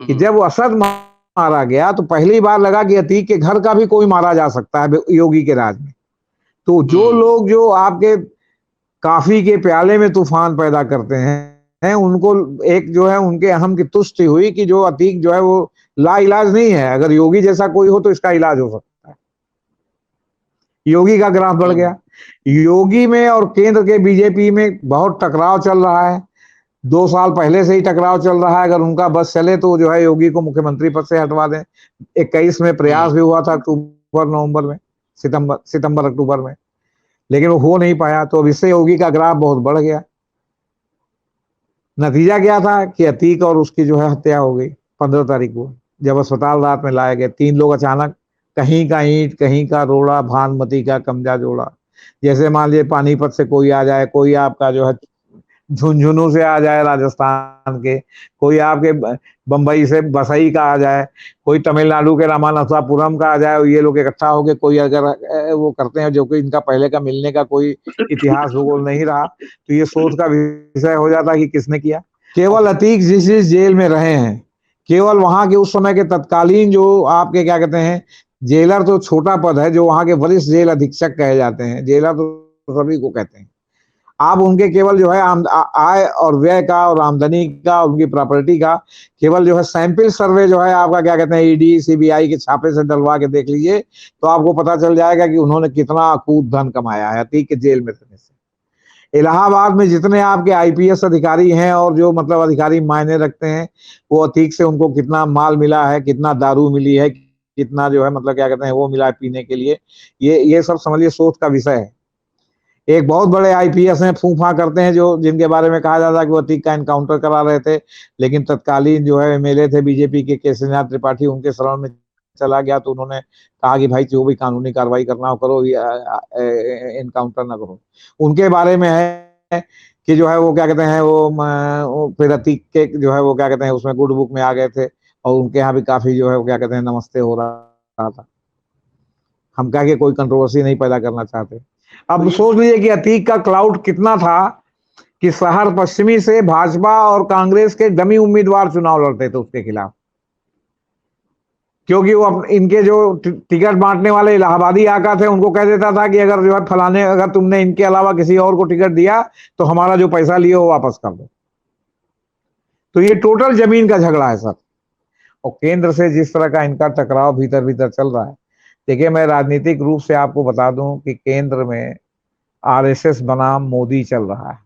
कि जब असद मारा गया तो पहली बार लगा कि अतीक के घर का भी कोई मारा जा सकता है योगी के राज में। तो जो लोग जो आपके काफी के प्याले में तूफान पैदा करते हैं उनको एक जो है उनके अहम की तुष्टि हुई कि जो अतीक जो है वो ला इलाज नहीं है, अगर योगी जैसा कोई हो तो इसका इलाज हो सकता है। योगी का ग्राफ बढ़ गया। योगी में और केंद्र के बीजेपी में बहुत टकराव चल रहा है, 2 साल पहले से ही टकराव चल रहा है। अगर उनका बस चले तो जो है योगी को मुख्यमंत्री पद से हटवा दें। 21 में प्रयास भी हुआ था, अक्टूबर नवंबर में, सितंबर अक्टूबर में, लेकिन वो हो नहीं पाया। तो अब इससे योगी का ग्राफ बहुत बढ़ गया। नतीजा क्या था कि अतीक और उसकी जो है हत्या हो गई 15 तारीख को, जब अस्पताल रात में लाए गए। 3 लोग अचानक, कहीं का ईंट कहीं का रोड़ा, भानुमती का कमजा जोड़ा। जैसे मान लीजिए पानीपत से कोई आ जाए, कोई आपका जो है झुंझुनू से आ जाए राजस्थान के, कोई आपके बंबई से बसई का आ जाए, कोई तमिलनाडु के रामानथापुरम का आ जाए, ये लोग इकट्ठा होके कोई अगर वो करते हैं जो कि इनका पहले का मिलने का कोई इतिहास भूगोल नहीं रहा, तो ये सोच का विषय हो जाता कि किसने किया। केवल अतीक जिस जेल में रहे हैं, केवल वहां के उस समय के तत्कालीन जो आपके क्या कहते हैं, जेलर तो छोटा पद है, जो वहां के वरिष्ठ जेल अधीक्षक कहे जाते हैं, जेलर तो सभी को कहते हैं। आप उनके केवल जो है आय और व्यय का और आमदनी का, उनकी प्रॉपर्टी का केवल जो है सैंपल सर्वे जो है आपका क्या कहते हैं ईडी सीबीआई के छापे से डलवा के देख लीजिए, तो आपको पता चल जाएगा कि उन्होंने कितना अकूत धन कमाया है अतीक के जेल में रहने से। इलाहाबाद में जितने आपके आईपीएस अधिकारी हैं और जो मतलब अधिकारी मायने रखते हैं, वो अतीक से उनको कितना माल मिला है, कितना दारू मिली है, कितना जो है मतलब क्या कहते हैं वो मिला है पीने के लिए, ये सब समझिए सोच का विषय है। एक बहुत बड़े आईपीएस हैं, फूफा करते हैं, जो जिनके बारे में कहा जाता है कि वो अतीक का एनकाउंटर करा रहे थे, लेकिन तत्कालीन जो है एमएलए थे बीजेपी के केशवनाथ त्रिपाठी, उनके शरण में चला गया, तो उन्होंने कहा कि भाई जो भी कानूनी कार्रवाई करना हो करो, एनकाउंटर ना करो। उनके बारे में है कि जो है वो क्या कहते हैं वो फिर अतीक के जो है वो क्या कहते हैं उसमें गुड बुक में आ गए थे, और उनके यहाँ भी काफी जो है वो क्या कहते हैं नमस्ते हो रहा था। हम कहा कि कोई कंट्रोवर्सी नहीं पैदा करना चाहते। अब सोच लीजिए कि अतीक का क्लाउड कितना था कि शहर पश्चिमी से भाजपा और कांग्रेस के डमी उम्मीदवार चुनाव लड़ते थे उसके खिलाफ, क्योंकि वो इनके जो टिकट बांटने वाले इलाहाबादी आका थे उनको कह देता था कि अगर जो है फलाने, अगर तुमने इनके अलावा किसी और को टिकट दिया तो हमारा जो पैसा लिए वो वापस कर दो। तो ये टोटल जमीन का झगड़ा है सर। और केंद्र से जिस तरह का इनका टकराव भीतर भीतर चल रहा है, देखिए मैं राजनीतिक रूप से आपको बता दूं कि केंद्र में आरएसएस बनाम मोदी चल रहा है।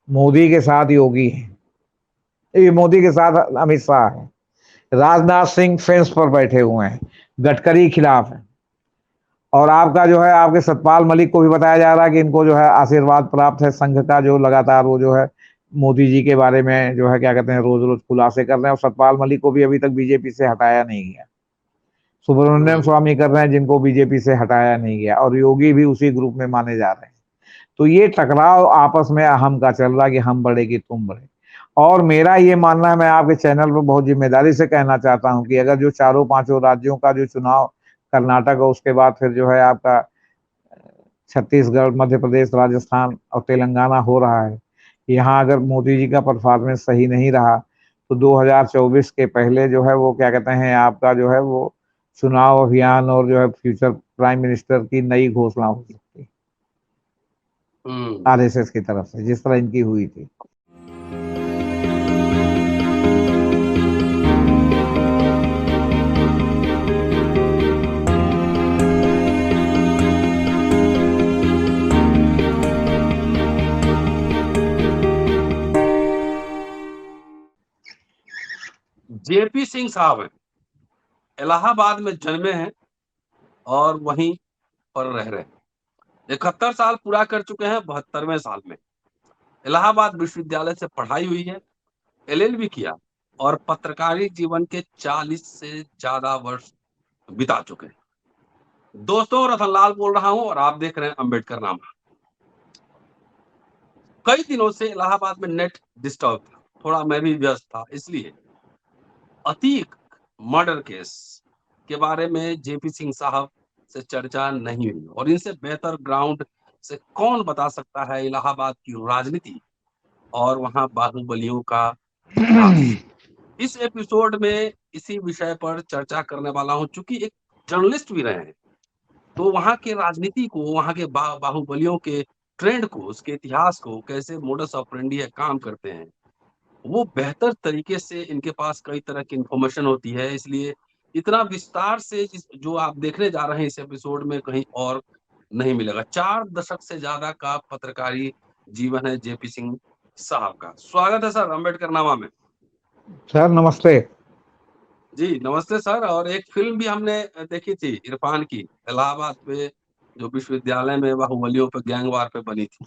मोदी के साथ योगी है, ये मोदी के साथ अमित शाह है, राजनाथ सिंह फेंस पर बैठे हुए हैं, गडकरी खिलाफ है, और आपका जो है आपके सतपाल मलिक को भी बताया जा रहा है कि इनको जो है आशीर्वाद प्राप्त है संघ का, जो लगातार वो जो है मोदी जी के बारे में जो है क्या कहते हैं रोज रोज खुलासे कर रहे हैं, और सतपाल मलिक को भी अभी तक बीजेपी से हटाया नहीं गया। सुब्रमण्यम स्वामी कर रहे हैं जिनको बीजेपी से हटाया नहीं गया, और योगी भी उसी ग्रुप में माने जा रहे हैं। तो ये टकराव आपस में अहम का चल रहा है कि हम बड़े कि तुम बड़े। और मेरा ये मानना है, मैं आपके चैनल पर बहुत जिम्मेदारी से कहना चाहता हूं कि अगर जो चारों पांचों राज्यों का जो चुनाव कर्नाटक और उसके बाद फिर जो है आपका छत्तीसगढ़, मध्य प्रदेश, राजस्थान और तेलंगाना हो रहा है, यहाँ अगर मोदी जी का परफॉर्मेंस सही नहीं रहा तो 2024 के पहले जो है वो क्या कहते हैं आपका जो है वो चुनाव अभियान और जो है फ्यूचर प्राइम मिनिस्टर की नई घोषणा हो सकती है आरएसएस की तरफ से, जिस तरह इनकी हुई थी। जेपी सिंह साहब हैं, इलाहाबाद में जन्मे हैं और वहीं पर रह रहे हैं। 71 साल पूरा कर चुके हैं, 72वें साल में इलाहाबाद विश्वविद्यालय से पढ़ाई हुई है, एलएलबी किया और पत्रकारी जीवन के 40 से ज्यादा वर्ष बिता चुके हैं। दोस्तों, रतनलाल बोल रहा हूं और आप देख रहे हैं अंबेडकर नामा। कई दिनों से इलाहाबाद में नेट डिस्टर्ब था, थोड़ा मैं भी व्यस्त था, इसलिए अतीक मर्डर केस के बारे में जेपी सिंह साहब से चर्चा नहीं हुई, और इनसे बेहतर ग्राउंड से कौन बता सकता है इलाहाबाद की राजनीति और वहां बाहुबलियों का राज। इस एपिसोड में इसी विषय पर चर्चा करने वाला हूँ। चूंकि एक जर्नलिस्ट भी रहे हैं, तो वहाँ के राजनीति को, वहाँ के बाहुबलियों के ट्रेंड को, उसके इतिहास को, कैसे मोडस ऑपरेंडी है, काम करते हैं, वो बेहतर तरीके से इनके पास कई तरह की इंफॉर्मेशन होती है। इसलिए इतना विस्तार से जो आप देखने जा रहे हैं इस एपिसोड में, कहीं और नहीं मिलेगा। 4 दशक से ज्यादा का पत्रकारी जीवन है जेपी सिंह साहब का। स्वागत है सर अम्बेडकर नामा में। सर नमस्ते। जी नमस्ते सर। और एक फिल्म भी हमने देखी थी इरफान की, इलाहाबाद पे, जो विश्वविद्यालय में बाहुबलियों पे, गैंगवार पे बनी थी।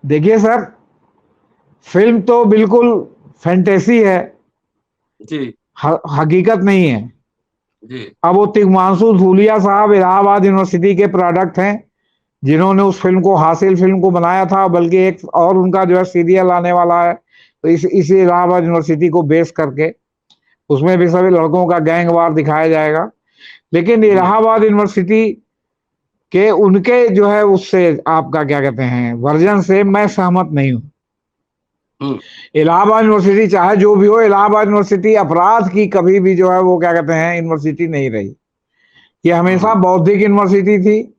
देखिए सर, फिल्म तो बिल्कुल फैंटेसी है, जी हकीकत नहीं है। जी अब वो तिग्मांशु धूलिया साहब इलाहाबाद यूनिवर्सिटी के प्रोडक्ट हैं, जिन्होंने उस फिल्म को, हासिल फिल्म को बनाया था। बल्कि एक और उनका जो है सीरियल आने वाला है, तो इसी इलाहाबाद यूनिवर्सिटी को बेस करके उसमें भी सभी लड़कों का गैंग वार दिखाया जाएगा। लेकिन जी इलाहाबाद यूनिवर्सिटी के उनके जो है उससे, आपका क्या कहते हैं, वर्जन से मैं सहमत नहीं हूँ। हम्म इलाहाबाद यूनिवर्सिटी चाहे जो भी हो, इलाहाबाद यूनिवर्सिटी अपराध की कभी भी जो है वो क्या कहते हैं यूनिवर्सिटी नहीं रही। ये हमेशा हम्म बौद्धिक यूनिवर्सिटी थी,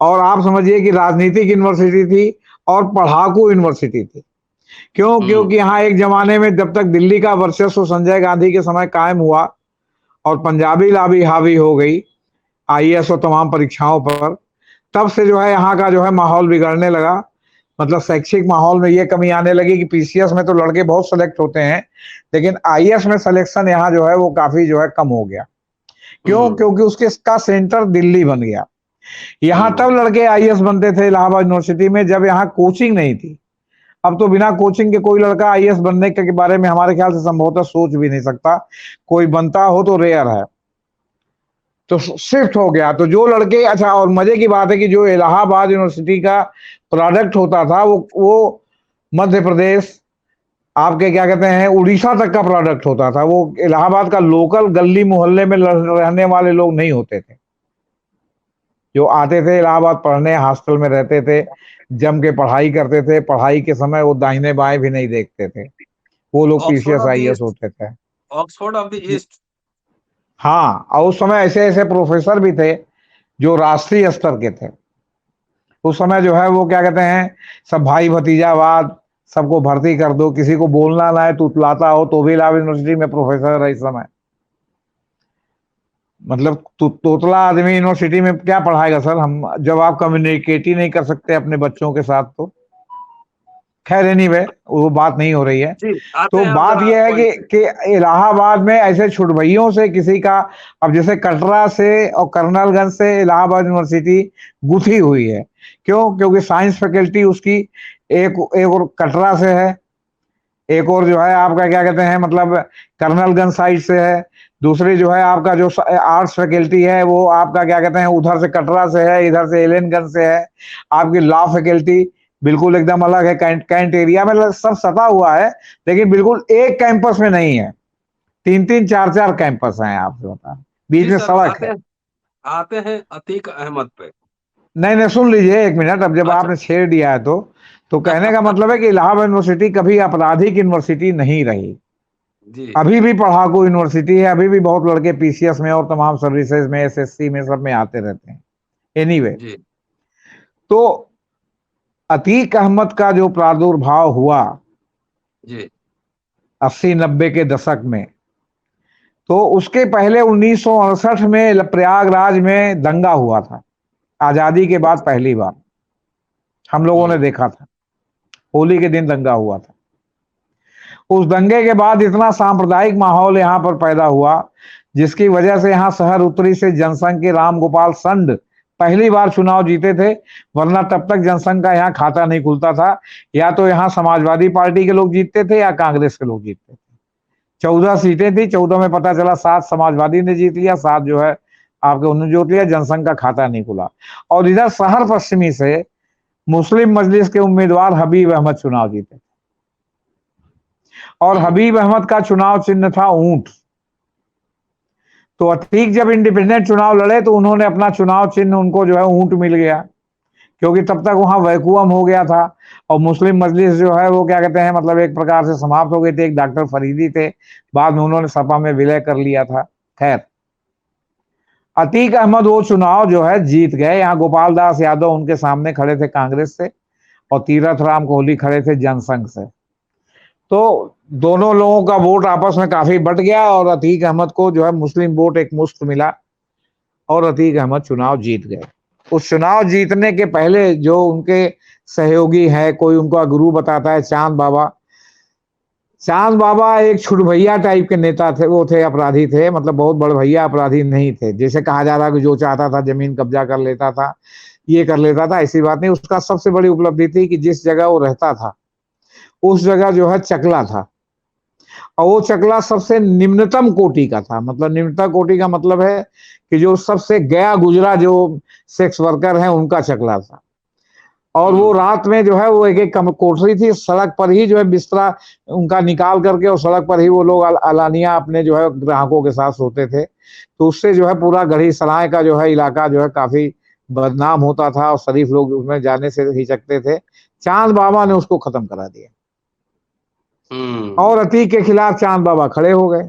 और आप समझिए कि राजनीतिक यूनिवर्सिटी थी, और पढ़ाकू यूनिवर्सिटी थी। क्यों? हम्म क्योंकि यहाँ एक जमाने में जब तक दिल्ली का वर्चस्व संजय गांधी के समय कायम हुआ और पंजाबी लाबी हावी हो गई आईएएस और तमाम परीक्षाओं पर, तब से जो है यहाँ का जो है माहौल बिगड़ने लगा। मतलब शैक्षिक माहौल में ये कमी आने लगी कि पीसीएस में तो लड़के बहुत सेलेक्ट होते हैं, लेकिन आईएएस में सिलेक्शन यहाँ जो है वो काफी जो है कम हो गया। क्यों? हम्म क्योंकि उसके का सेंटर दिल्ली बन गया। यहाँ तब हम्म लड़के आईएएस बनते थे इलाहाबाद यूनिवर्सिटी में, जब यहाँ कोचिंग नहीं थी। अब तो बिना कोचिंग के कोई लड़का आईएएस बनने के बारे में हमारे ख्याल से संभवतः सोच भी नहीं सकता। कोई बनता हो तो रेयर है। तो शिफ्ट हो गया। तो जो लड़के, अच्छा, और मजे की बात है कि जो इलाहाबाद यूनिवर्सिटी का प्रोडक्ट होता था वो मध्य प्रदेश, आपके क्या कहते हैं, उड़ीसा तक का प्रोडक्ट होता था। वो इलाहाबाद का लोकल गली मोहल्ले में रहने वाले लोग नहीं होते थे। जो आते थे इलाहाबाद पढ़ने, हॉस्टल में रहते थे, जम के पढ़ाई करते थे, पढ़ाई के समय वो दाहिने बाएं भी नहीं देखते थे, वो लोग Oxford PCS of the IAS east, होते थे। Oxford of the east. हाँ, और उस समय ऐसे ऐसे प्रोफेसर भी थे जो राष्ट्रीय स्तर के थे। उस समय जो है वो क्या कहते हैं, सब भाई भतीजावाद, सबको भर्ती कर दो, किसी को बोलना ना है, तू लाता हो तो भी इलाहाबाद यूनिवर्सिटी में प्रोफेसर है इस समय। मतलब तोतला आदमी यूनिवर्सिटी में क्या पढ़ाएगा सर? हम, जब आप कम्युनिकेट ही नहीं कर सकते अपने बच्चों के साथ तो। खैर एनीवे, वो बात नहीं हो रही है। जी आते तो हैं हम बात जरा यह है पॉइंट पे। कि इलाहाबाद में ऐसे छुटभइयों से किसी का, अब जैसे कटरा से और कर्नलगंज से इलाहाबाद यूनिवर्सिटी गुथी हुई है। क्यों? क्योंकि साइंस फैकल्टी उसकी एक एक और कटरा से है, एक और जो है आपका क्या कहते हैं, मतलब कर्नलगंज साइड से है। दूसरी जो है आपका जो आर्ट्स फैकल्टी है वो आपका क्या कहते हैं उधर से कटरा से है, इधर से एलेनगंज से है। आपकी लॉ फैकल्टी बिल्कुल एकदम अलग है, कैंट एरिया में सब सटा हुआ है, लेकिन बिल्कुल एक कैंपस में नहीं है। 3-3 4-4 कैंपस हैं, आपसे बता, बीच जी में सर, सड़क है। आते हैं अतीक अहमद पे। नहीं नहीं, सुन लीजिए एक मिनट। अब जब अच्छा। आपने छेड़ दिया है तो कहने का मतलब है कि इलाहाबाद यूनिवर्सिटी कभी आपराधिक यूनिवर्सिटी नहीं रही। जी अभी भी पढ़ाकू यूनिवर्सिटी है, अभी भी बहुत लड़के पीसीएस में और तमाम सर्विसेज में, एसएससी में, सब में आते रहते हैं। एनीवे, जी तो अतीक अहमद का जो प्रादुर्भाव हुआ जी 80-90 के दशक में, तो उसके पहले 1968 में प्रयागराज में दंगा हुआ था। आजादी के बाद पहली बार हम लोगों ने हम्म देखा था, होली के दिन दंगा हुआ था। उस दंगे के बाद इतना सांप्रदायिक माहौल यहाँ पर पैदा हुआ, जिसकी वजह से यहाँ शहर उत्तरी से जनसंघ के रामगोपाल संड पहली बार चुनाव जीते थे। वरना तब तक जनसंघ का यहाँ खाता नहीं खुलता था। या तो यहाँ समाजवादी पार्टी के लोग जीतते थे या कांग्रेस के लोग जीतते थे। 14 सीटें थी, 14 में पता चला 7 समाजवादी ने जीत लिया, 7 जो है आपके उन्होंने जीत लिया। जनसंघ का खाता नहीं खुला। और इधर शहर पश्चिमी से मुस्लिम मजलिस के उम्मीदवार हबीब अहमद चुनाव जीते, और हबीब अहमद का चुनाव चिन्ह था ऊंट। तो अतीक जब इंडिपेंडेंट चुनाव लड़े तो उन्होंने अपना चुनाव चिन्ह, उनको जो है ऊंट मिल गया। क्योंकि तब तक वहां वैकुअम हो गया था और मुस्लिम मजलिस जो है वो क्या कहते हैं, मतलब एक प्रकार से समाप्त हो गई थी। एक डॉक्टर फरीदी थे, बाद में उन्होंने सपा में विलय कर लिया था। खैर, अतीक अहमद वो चुनाव जो है जीत गए। यहाँ गोपाल दास यादव उनके सामने खड़े थे कांग्रेस से, और तीरथ राम कोहली खड़े थे जनसंघ से। तो दोनों लोगों का वोट आपस में काफी बट गया और अतीक अहमद को जो है मुस्लिम वोट एक मुश्त मिला और अतीक अहमद चुनाव जीत गए। उस चुनाव जीतने के पहले जो उनके सहयोगी है, कोई उनका गुरु बताता है चांद बाबा। चांद बाबा एक छुटभैया टाइप के नेता थे, वो थे अपराधी थे, मतलब बहुत बड़ भैया अपराधी नहीं थे। जैसे कहा जा रहा कि जो चाहता था जमीन कब्जा कर लेता था, ये कर लेता था, ऐसी बात नहीं। उसका सबसे बड़ी उपलब्धि थी कि जिस जगह वो रहता था उस जगह जो है चकला था, और वो चकला सबसे निम्नतम कोटि का था। मतलब निम्नतम कोटि का मतलब है कि जो सबसे गया गुजरा जो सेक्स वर्कर है उनका चकला था। और वो रात में जो है वो एक एक कोठरी थी, सड़क पर ही जो है बिस्तरा उनका निकाल करके और सड़क पर ही वो लोग अलानिया अपने जो है ग्राहकों के साथ सोते थे। तो उससे जो है पूरा गढ़ी सराय का जो है इलाका जो है काफी बदनाम होता था और शरीफ लोग उसमें जाने से हिचकते थे। चांद बाबा ने उसको खत्म करा दिया और अतीक के खिलाफ चांद बाबा खड़े हो गए।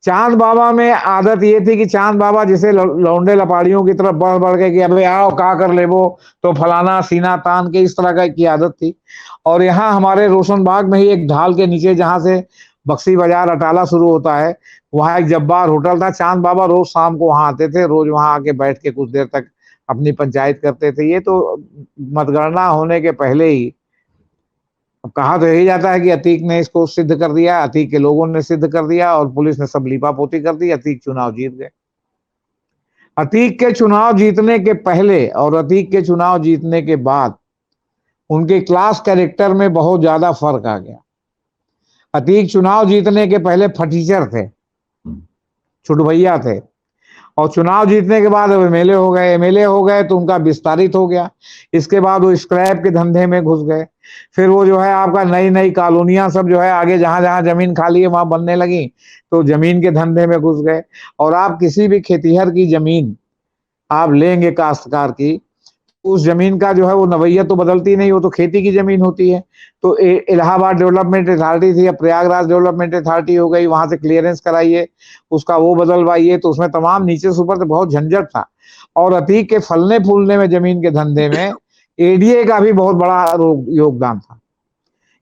चांद बाबा में आदत ये थी कि चांद बाबा जिसे लौंडे लपाड़ियों की तरफ बढ़ बढ़ के कि अबे आओ का कर ले वो तो फलाना सीना तान के, इस तरह का की आदत थी। और यहाँ हमारे रोशनबाग में ही एक ढाल के नीचे जहां से बक्सी बाजार अटाला शुरू होता है, वहां एक जब्बार होटल था। चांद बाबा रोज शाम को वहां आते थे, रोज वहां आके बैठ के कुछ देर तक अपनी पंचायत करते थे। ये तो मतगणना होने के पहले ही। अब कहा तो यही जाता है कि अतीक ने इसको सिद्ध कर दिया, अतीक के लोगों ने सिद्ध कर दिया और पुलिस ने सब लीपापोती कर दी, अतीक चुनाव जीत गए। अतीक के चुनाव जीतने के पहले और अतीक के चुनाव जीतने के बाद उनके क्लास कैरेक्टर में बहुत ज्यादा फर्क आ गया। अतीक चुनाव जीतने के पहले फटीचर थे, छुटभैया थे, और चुनाव जीतने के बाद अब एमएलए हो गए। एमएलए हो गए तो उनका विस्तारित हो गया। इसके बाद वो स्क्रैप के धंधे में घुस गए। फिर वो जो है आपका नई नई कॉलोनियां सब जो है आगे जहां जहां जमीन खाली है वहां बनने लगी, तो जमीन के धंधे में घुस गए। और आप किसी भी खेतीहर की जमीन आप लेंगे काश्तकार की, उस जमीन का जो है वो नवैयत तो बदलती नहीं, वो तो खेती की जमीन होती है। तो इलाहाबाद डेवलपमेंट अथॉरिटी थी, अब प्रयागराज डेवलपमेंट अथॉरिटी हो गई, वहां से क्लियरेंस कराइए, उसका वो बदलवाइए, तो उसमें तमाम नीचे से ऊपर तो बहुत झंझट था। और अतीक के फलने फूलने में जमीन के धंधे में एडीए का भी बहुत बड़ा योगदान था,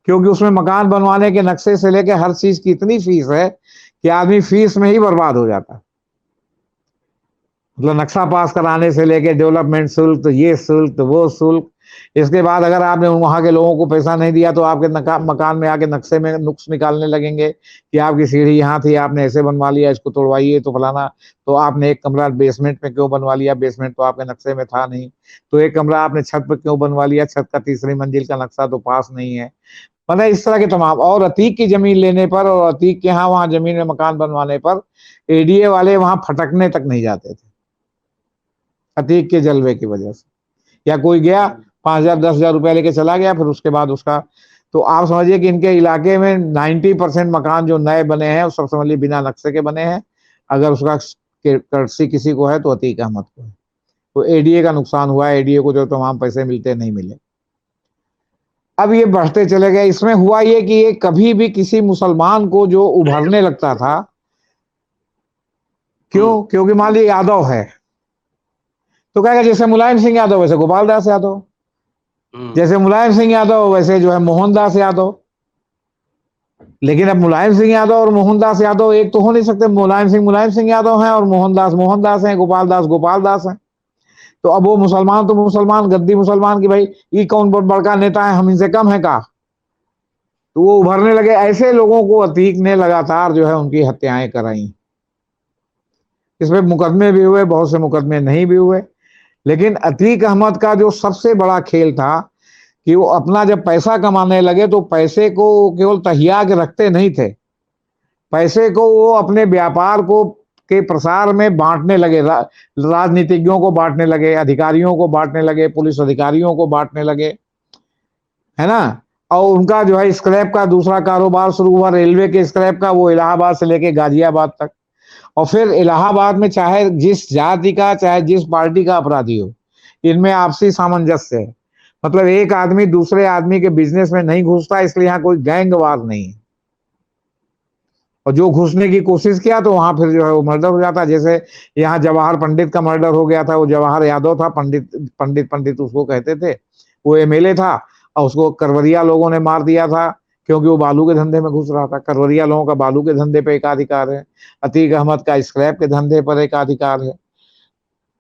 क्योंकि उसमें मकान बनवाने के नक्शे से लेकर हर चीज की इतनी फीस है कि आदमी फीस में ही बर्बाद हो जाता है। मतलब नक्शा पास कराने से लेके डेवलपमेंट शुल्क, तो ये शुल्क तो वो शुल्क। इसके बाद अगर आपने वहां के लोगों को पैसा नहीं दिया तो आपके मकान में आके नक्शे में नुक्स निकालने लगेंगे कि आपकी सीढ़ी यहाँ थी, आपने ऐसे बनवा लिया, इसको तोड़वाइए, तो फलाना, तो आपने एक कमरा बेसमेंट में क्यों बनवा लिया, बेसमेंट तो आपके नक्शे में था नहीं, तो एक कमरा आपने छत पर क्यों बनवा लिया, छत का तीसरी मंजिल का नक्शा तो पास नहीं है। मतलब इस तरह के तमाम। और अतीक की जमीन लेने पर और अतीक के यहाँ वहां जमीन में मकान बनवाने पर एडीए वाले वहां फटकने तक नहीं जाते थे, अतीक के जलवे की वजह से। या कोई गया 5,000 10,000 रुपया लेके चला गया, फिर उसके बाद उसका, तो आप समझिए कि इनके इलाके में 90% मकान जो नए बने हैं सब समझ लीजिए बिना नक्शे के बने हैं। अगर उसका कर्सी किसी को है तो अतीक अहमद को है। तो एडीए का नुकसान हुआ, एडीए को जो तमाम पैसे मिलते नहीं मिले। अब ये बढ़ते चले गए। इसमें हुआ ये कि ये कभी भी किसी मुसलमान को जो उभरने लगता था, क्यों, क्योंकि मान लीजिए यादव है तो कहेगा जैसे मुलायम सिंह यादव वैसे गोपाल दास यादव, जैसे मुलायम सिंह यादव वैसे जो है मोहनदास यादव। लेकिन अब मुलायम सिंह यादव और मोहनदास यादव एक तो हो नहीं सकते। मुलायम सिंह यादव हैं और मोहनदास हैं, गोपाल दास हैं। तो अब वो मुसलमान तो मुसलमान, गद्दी मुसलमान की भाई ये कौन बहुत बड़का नेता है, हम इनसे कम है का, तो वो उभरने लगे। ऐसे लोगों को अतीक ने लगातार जो है उनकी हत्याएं कराई। इसमें मुकदमे भी हुए, बहुत से मुकदमे नहीं भी हुए। लेकिन अतीक अहमद का जो सबसे बड़ा खेल था कि वो अपना जब पैसा कमाने लगे तो पैसे को केवल तहिया के रखते नहीं थे, पैसे को वो अपने व्यापार को के प्रसार में बांटने लगे। राजनीतिज्ञों को बांटने लगे, अधिकारियों को बांटने लगे, पुलिस अधिकारियों को बांटने लगे, है ना। और उनका जो है स्क्रैप का दूसरा कारोबार शुरू हुआ, रेलवे के स्क्रैप का, वो इलाहाबाद से लेके गाजियाबाद तक। और फिर इलाहाबाद में चाहे जिस जाति का चाहे जिस पार्टी का अपराधी हो, इनमें आपसी सामंजस्य है। मतलब एक आदमी दूसरे आदमी के बिजनेस में नहीं घुसता, इसलिए यहाँ कोई गैंगवार नहीं है। और जो घुसने की कोशिश किया तो वहां फिर जो है वो मर्डर हो जाता। जैसे यहाँ जवाहर पंडित का मर्डर हो गया था। वो जवाहर यादव था, पंडित पंडित पंडित उसको कहते थे। वो एमएलए था और उसको करवरिया लोगों ने मार दिया था, क्योंकि वो बालू के धंधे में घुस रहा था। करवरिया लोगों का बालू के धंधे पे एकाधिकार है। अतीक अहमद का स्क्रैप के धंधे पर एकाधिकार है।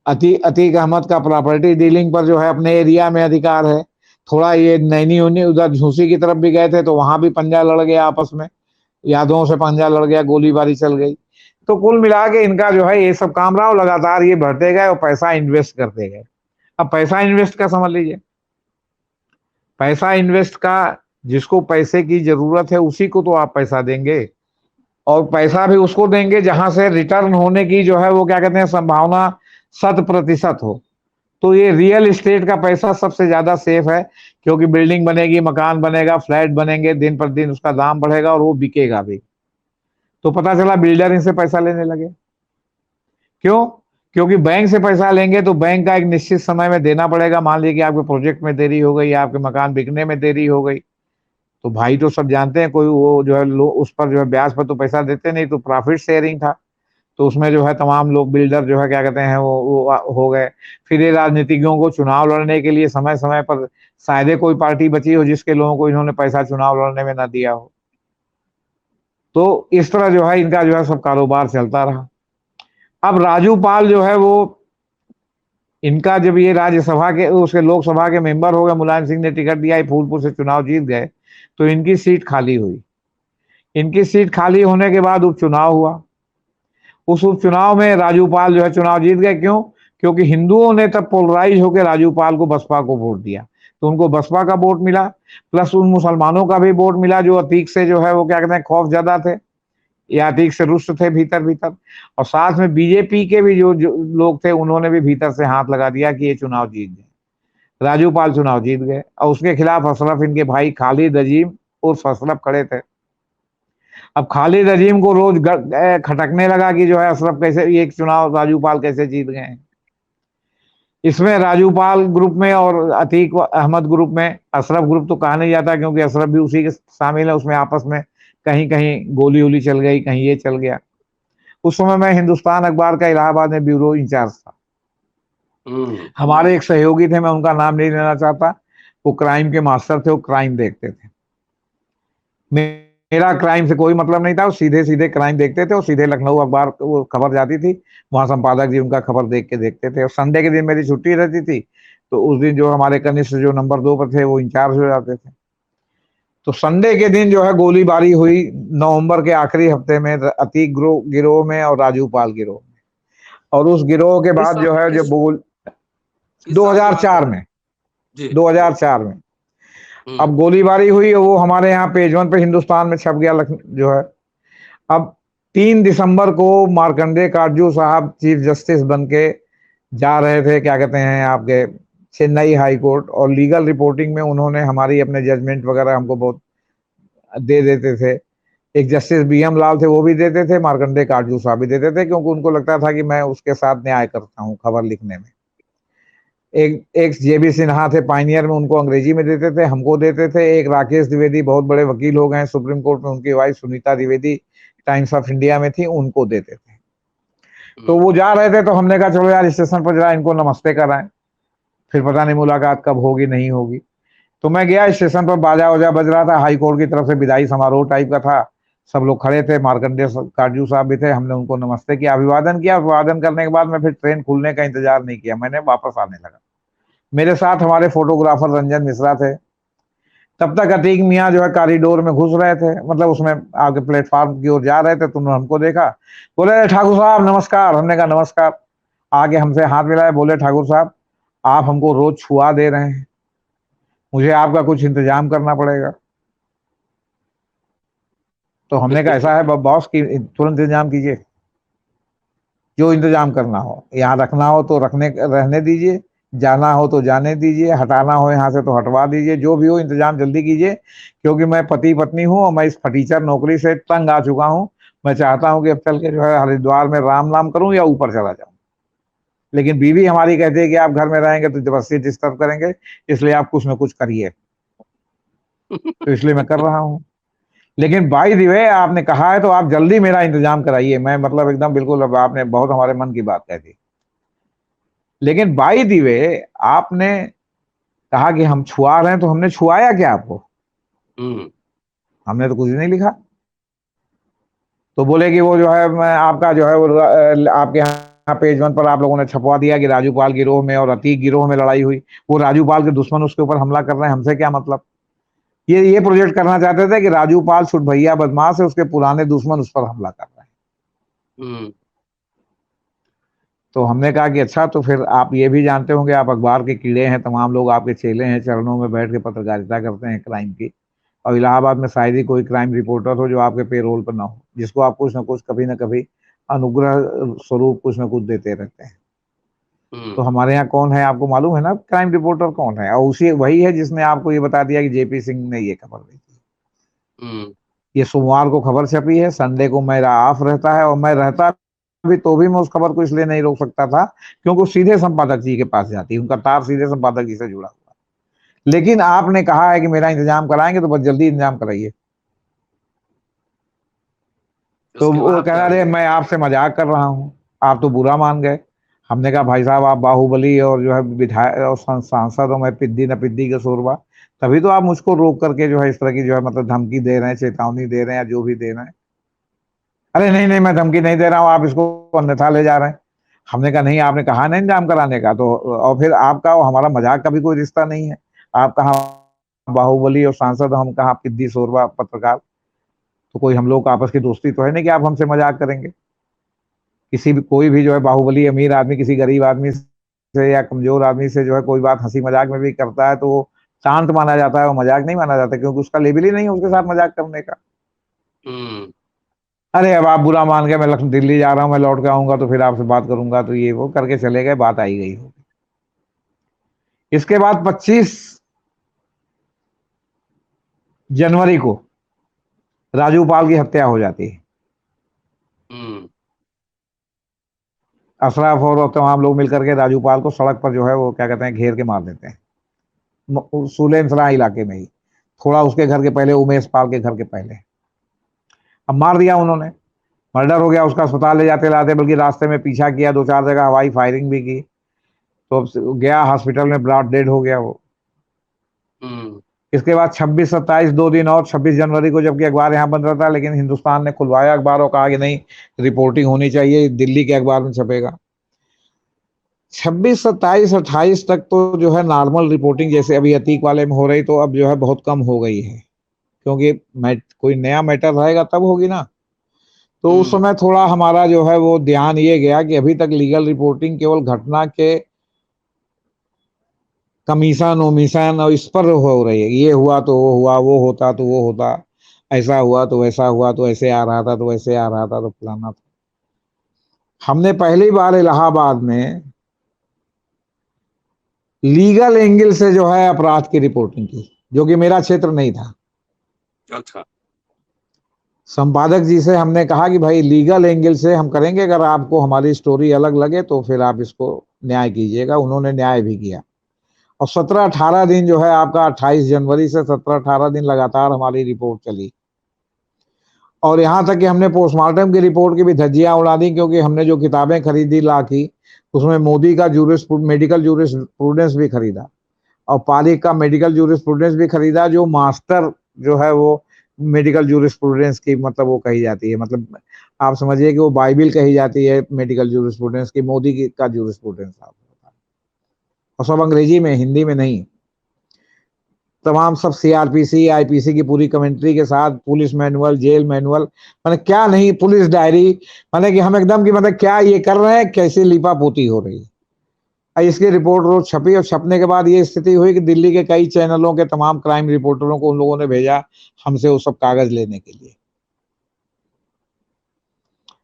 अतीक अहमद का प्रॉपर्टी डीलिंग पर जो है अपने एरिया में अधिकार है। थोड़ा ये नैनी उन्नी उधर झूसी की तरफ भी गए थे तो वहां भी पंजा लड़ गया आपस में, यादवों से पंजा लड़ गया, गोलीबारी चल गई। तो कुल मिला के इनका जो है ये सब काम रहा और लगातार ये बढ़ते गए और पैसा इन्वेस्ट करते गए। अब पैसा इन्वेस्ट का समझ लीजिए, पैसा इन्वेस्ट का, जिसको पैसे की जरूरत है उसी को तो आप पैसा देंगे, और पैसा भी उसको देंगे जहां से रिटर्न होने की जो है वो क्या कहते हैं संभावना 100% हो। तो ये रियल एस्टेट का पैसा सबसे ज्यादा सेफ है, क्योंकि बिल्डिंग बनेगी, मकान बनेगा, फ्लैट बनेंगे, दिन पर दिन उसका दाम बढ़ेगा और वो बिकेगा भी। तो पता चला बिल्डर इनसे पैसा लेने लगे। क्यों? क्योंकि बैंक से पैसा लेंगे तो बैंक का एक निश्चित समय में देना पड़ेगा। मान लीजिए कि आपके प्रोजेक्ट में देरी हो गई, आपके मकान बिकने में देरी हो गई, तो भाई तो सब जानते हैं, कोई वो जो है उस पर जो है ब्याज पर तो पैसा देते नहीं, तो प्रॉफिट शेयरिंग था। तो उसमें जो है तमाम लोग बिल्डर जो है क्या कहते हैं वो हो गए। फिर ये राजनीतिज्ञों को चुनाव लड़ने के लिए समय समय पर शायद कोई पार्टी बची हो जिसके लोगों को इन्होंने पैसा चुनाव लड़ने में ना दिया हो। तो इस तरह जो है इनका जो है सब कारोबार चलता रहा। अब राजू पाल जो है वो, इनका जब ये राज्यसभा के उसके लोकसभा के मेंबर हो गए, मुलायम सिंह ने टिकट दिया, फूलपुर से चुनाव जीत गए, तो इनकी सीट खाली हुई। इनकी सीट खाली होने के बाद उपचुनाव हुआ। उस उपचुनाव में राजू पाल जो है चुनाव जीत गए। क्यों? क्योंकि हिंदुओं ने तब पोलराइज होकर राजू पाल को बसपा को वोट दिया, तो उनको बसपा का वोट मिला, प्लस उन मुसलमानों का भी वोट मिला जो अतीक से जो है वो क्या कहते हैं खौफ ज्यादा थे, या अतीक से रुष्ट थे भीतर भीतर। और साथ में बीजेपी के भी जो लोग थे उन्होंने भी भीतर से हाथ लगा दिया कि ये चुनाव जीत गए, राजू पाल चुनाव जीत गए। और उसके खिलाफ अशरफ इनके भाई खालिद अजीम उर्फ अशरफ खड़े थे। अब खालिद अजीम को रोज खटकने लगा कि जो है अशरफ कैसे ये चुनाव राजू पाल कैसे जीत गए हैं। इसमें राजू पाल ग्रुप में और अतीक अहमद ग्रुप में, अशरफ ग्रुप तो कहा नहीं जाता क्योंकि अशरफ भी उसी के शामिल है, उसमें आपस में कहीं कहीं गोली वोली चल गई, कहीं ये चल गया। उस समय मैं हिंदुस्तान अखबार का इलाहाबाद में ब्यूरो इंचार्ज था। हमारे एक सहयोगी थे, मैं उनका नाम नहीं लेना चाहता, वो क्राइम के मास्टर थे, वो क्राइम देखते थे। मेरा क्राइम से कोई मतलब नहीं था, वो सीधे सीधे क्राइम देखते थे और सीधे लखनऊ अखबार वो खबर जाती थी, वहां संपादक जी उनका खबर देख के देखते थे। और संडे के दिन मेरी छुट्टी रहती थी, तो उस दिन जो हमारे कनिष्ठ जो नंबर 2 पर थे वो इंचार्ज हो जाते थे। तो संडे के दिन जो है गोलीबारी हुई नवंबर के आखिरी हफ्ते में अतीक गिरोह में और राजू पाल गिरोह में। और उस गिरोह के बाद जो है जब 2004 में 2004 में अब गोलीबारी हुई और वो हमारे यहाँ पेज 1 पे हिंदुस्तान में छप गया जो है। अब 3 दिसंबर को मार्कंडे काटजू साहब चीफ जस्टिस बन के जा रहे थे क्या कहते हैं आपके चेन्नई हाई कोर्ट, और लीगल रिपोर्टिंग में उन्होंने हमारी अपने जजमेंट वगैरह हमको बहुत दे देते थे। एक जस्टिस बीएम लाल थे वो भी देते थे, मार्कंडे काटजू साहब भी देते थे, क्योंकि उनको लगता था कि मैं उसके साथ न्याय करता हूँ खबर लिखने में। एक जेबी सिन्हा थे पाइनियर में, उनको अंग्रेजी में देते थे, हमको देते थे। एक राकेश द्विवेदी बहुत बड़े वकील हो गए सुप्रीम कोर्ट में, उनकी wife Sunita Dwivedi times of India में थी, उनको देते थे। तो वो जा रहे थे तो हमने कहा चलो यार स्टेशन पर जरा इनको नमस्ते कराएं, फिर पता नहीं मुलाकात कब होगी नहीं होगी। तो मैं गया स्टेशन पर, बाजा वाजा बज रहा था, हाई कोर्ट की तरफ से विदाई समारोह टाइप का था, सब लोग खड़े थे, मार्कंडे काटजू साहब भी थे। हमने उनको नमस्ते किया, अभिवादन किया। अभिवादन करने के बाद मैं फिर ट्रेन खुलने का इंतजार नहीं किया, मैंने वापस आने लगा। मेरे साथ हमारे फोटोग्राफर रंजन मिश्रा थे। तब तक अतीक मियाँ जो है कॉरिडोर में घुस रहे थे, मतलब उसमें आगे प्लेटफॉर्म की ओर जा रहे थे। तो उन्होंने हमको देखा, बोले ठाकुर साहब नमस्कार। हमने कहा नमस्कार। आगे हमसे हाथ मिलाए, बोले ठाकुर साहब आप हमको रोज छुआ दे रहे हैं, मुझे आपका कुछ इंतजाम करना पड़ेगा। तो हमने कहा ऐसा है बॉस की तुरंत इंतजाम कीजिए, जो इंतजाम करना हो, यहाँ रखना हो तो रहने दीजिए, जाना हो तो जाने दीजिए, हटाना हो यहाँ से तो हटवा दीजिए, जो भी हो इंतजाम जल्दी कीजिए, क्योंकि मैं पति पत्नी हूँ और मैं इस फटीचर नौकरी से तंग आ चुका हूँ। मैं चाहता हूँ कि अब चल के जो है हरिद्वार में राम नाम करूँ या ऊपर चला जाऊँ, लेकिन बीवी हमारी कहती है कि आप घर में रहेंगे तो जबरदस्ती डिस्टर्ब करेंगे, इसलिए आप कुछ ना कुछ करिए। तो इसलिए मैं कर रहा हूँ। लेकिन बाय द वे आपने कहा है तो आप जल्दी मेरा इंतजाम कराइए। मैं मतलब एकदम बिल्कुल, अब आपने बहुत हमारे मन की बात कह दी। लेकिन बाय द वे आपने कहा कि हम छुआ रहे हैं, तो हमने छुआया क्या आपको? हमने तो कुछ नहीं लिखा। तो बोले कि वो जो है मैं आपका जो है वो आपके यहाँ पेज 1 पर आप लोगों ने छपवा दिया कि राजू पाल गिरोह में और अतीक गिरोह में लड़ाई हुई। वो राजू पाल के दुश्मन उसके ऊपर हमला कर रहे हैं, हमसे क्या मतलब? ये प्रोजेक्ट करना चाहते थे कि राजू पाल छुट भैया बदमाश है, उसके पुराने दुश्मन उस पर हमला कर रहे हैं। तो हमने कहा कि अच्छा, तो फिर आप ये भी जानते होंगे, आप अखबार के कीड़े हैं, तमाम लोग आपके चेले हैं, चरणों में बैठ के पत्रकारिता करते हैं क्राइम की, और इलाहाबाद में शायद ही कोई क्राइम रिपोर्टर हो जो आपके पेरोल पर ना हो, जिसको आप कुछ ना कुछ कभी ना कभी अनुग्रह स्वरूप कुछ ना कुछ देते रहते हैं। तो हमारे यहाँ कौन है आपको मालूम है ना क्राइम रिपोर्टर कौन है? और उसी वही है जिसने आपको ये बता दिया कि जेपी सिंह ने ये खबर दी थी। ये सोमवार को खबर छपी है, संडे को मेरा ऑफ रहता है, और मैं रहता भी तो भी मैं उस खबर को इसलिए नहीं रोक सकता था क्योंकि वो सीधे संपादक जी के पास जाती है, उनका तार सीधे संपादक जी से जुड़ा हुआ है। लेकिन आपने कहा है कि मेरा इंतजाम कराएंगे, तो बस जल्दी इंतजाम कराइए। तो वो कह रहा है मैं आपसे मजाक कर रहा हूँ, आप तो बुरा मान गए। हमने कहा भाई साहब, आप बाहुबली और जो है विधायक और सांसद और मैं पिद्दी न पिद्दी का शोरबा, तभी तो आप मुझको रोक करके जो है इस तरह की जो है मतलब धमकी दे रहे हैं, चेतावनी दे रहे हैं, या जो भी दे रहे हैं। अरे नहीं नहीं, मैं धमकी नहीं दे रहा हूँ, आप इसको अन्यथा ले जा रहे हैं। हमने कहा नहीं, आपने कहा ना इंतजाम कराने का, तो और फिर आपका और हमारा मजाक का भी कोई रिश्ता नहीं है। आप कहा बाहुबली और सांसद, हम कहा पिद्दी शोरबा पत्रकार, तो कोई हम लोग का आपस की दोस्ती तो है नहीं कि आप हमसे मजाक करेंगे। किसी भी कोई भी जो है बाहुबली अमीर आदमी किसी गरीब आदमी से या कमजोर आदमी से जो है कोई बात हंसी मजाक में भी करता है तो वो शांत माना जाता है, वो मजाक नहीं माना जाता, क्योंकि उसका लेवल ही नहीं है उसके साथ मजाक करने का। अरे अब आप बुरा मान गए, मैं लखनऊ दिल्ली जा रहा हूँ, मैं लौट के आऊंगा तो फिर आपसे बात करूंगा, तो ये वो करके चले गए, बात आई गई होगी। इसके बाद 25 जनवरी को राजू पाल की हत्या हो जाती है। अशरफ और तमाम लोग मिलकर के राजू पाल को सड़क पर जो है वो क्या कहते हैं घेर के मार देते हैं, सुलेमसरा इलाके में ही, थोड़ा उसके घर के पहले, उमेश पाल के घर के पहले। अब मार दिया उन्होंने, मर्डर हो गया उसका, अस्पताल ले जाते लाते, बल्कि रास्ते में पीछा किया, 2-4 जगह हवाई फायरिंग भी की, तो गया हॉस्पिटल में, ब्लॉड डेड हो गया वो। इसके बाद 26-27 2 दिन और, 26 जनवरी को, जबकि अखबार यहाँ बंद रहता, लेकिन हिंदुस्तान ने खुलवाया अखबार और कहा कि नहीं, रिपोर्टिंग होनी चाहिए, दिल्ली के अखबार में छपेगा। 26, 27, 28 तक तो जो है नॉर्मल रिपोर्टिंग जैसे अभी अतीक वाले में हो रही, तो अब जो है बहुत कम हो गई है, क्योंकि कोई नया मैटर रहेगा तब होगी ना। तो उस समय थोड़ा हमारा जो है वो ध्यान ये गया कि अभी तक लीगल रिपोर्टिंग केवल घटना के कमीशन ओमिशन और इस पर हो रही है, ये हुआ तो वो हुआ, वो होता तो वो होता, ऐसा हुआ तो वैसा हुआ, तो ऐसे आ रहा था तो वैसे आ रहा था, तो फलाना था। हमने पहली बार इलाहाबाद में लीगल एंगल से जो है अपराध की रिपोर्टिंग की, जो कि मेरा क्षेत्र नहीं था। अच्छा। संपादक जी से हमने कहा कि भाई लीगल एंगल से हम करेंगे, अगर आपको हमारी स्टोरी अलग लगे तो फिर आप इसको न्याय कीजिएगा। उन्होंने न्याय भी किया, और 17-18 दिन जो है आपका 28 जनवरी से 17-18 दिन लगातार हमारी रिपोर्ट चली, और यहाँ तक कि हमने पोस्टमार्टम की रिपोर्ट की भी धज्जियां उड़ा दी, क्योंकि हमने जो किताबें खरीदी ला की, उसमें मोदी का मेडिकल जूरिस्प्रूडेंस भी खरीदा, और पालिक का मेडिकल जूरिस्प्रूडेंस भी खरीदा, जो मास्टर जो है वो मेडिकल जूरिस्प्रूडेंस की मतलब वो कही जाती है, मतलब आप समझिए कि वो बाइबिल कही जाती है मेडिकल जूरिस्प्रूडेंस की, मोदी की का जूरिस्प्रूडेंस, और सब अंग्रेजी में, हिंदी में नहीं। तमाम सब सीआरपीसी आईपीसी की पूरी कमेंट्री के साथ, पुलिस मैनुअल, जेल मैनुअल, मैंने क्या नहीं, पुलिस डायरी, मैंने कि हम एकदम की मतलब क्या ये कर रहे हैं, कैसे लिपापोती हो रही है। इसकी रिपोर्ट रोज छपी, और छपने के बाद ये स्थिति हुई कि दिल्ली के कई चैनलों के तमाम क्राइम रिपोर्टरों को उन लोगों ने भेजा हमसे वो सब कागज लेने के लिए,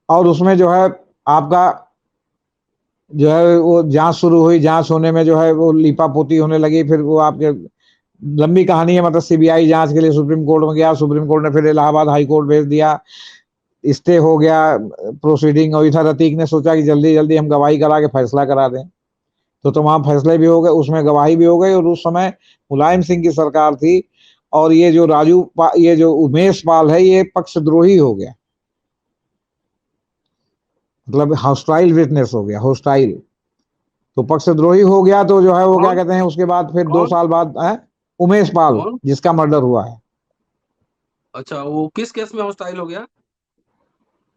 और उसमें जो है आपका जो है वो जांच शुरू हुई, जांच होने में जो है वो लिपापोती होने लगी, फिर वो आपके लंबी कहानी है, मतलब सीबीआई जांच के लिए सुप्रीम कोर्ट में गया, सुप्रीम कोर्ट ने फिर इलाहाबाद हाई कोर्ट भेज दिया, स्टे हो गया प्रोसीडिंग, और इधर अतीक ने सोचा कि जल्दी जल्दी हम गवाही करा के फैसला करा दें। तो तमाम फैसले भी हो गए, उसमें गवाही भी हो गई, और उस समय मुलायम सिंह की सरकार थी। और ये जो ये जो उमेश पाल है, ये पक्षद्रोही हो गया, मतलब हॉस्टाइल विटनेस हो गया, हॉस्टाइल। तो पक्षद्रोही हो गया, तो जो है वो क्या कौन कहते हैं, उसके बाद फिर दो कौन साल बाद है उमेश पाल, कौन? जिसका मर्डर हुआ है। अच्छा, वो किस केस में हॉस्टाइल हो गया?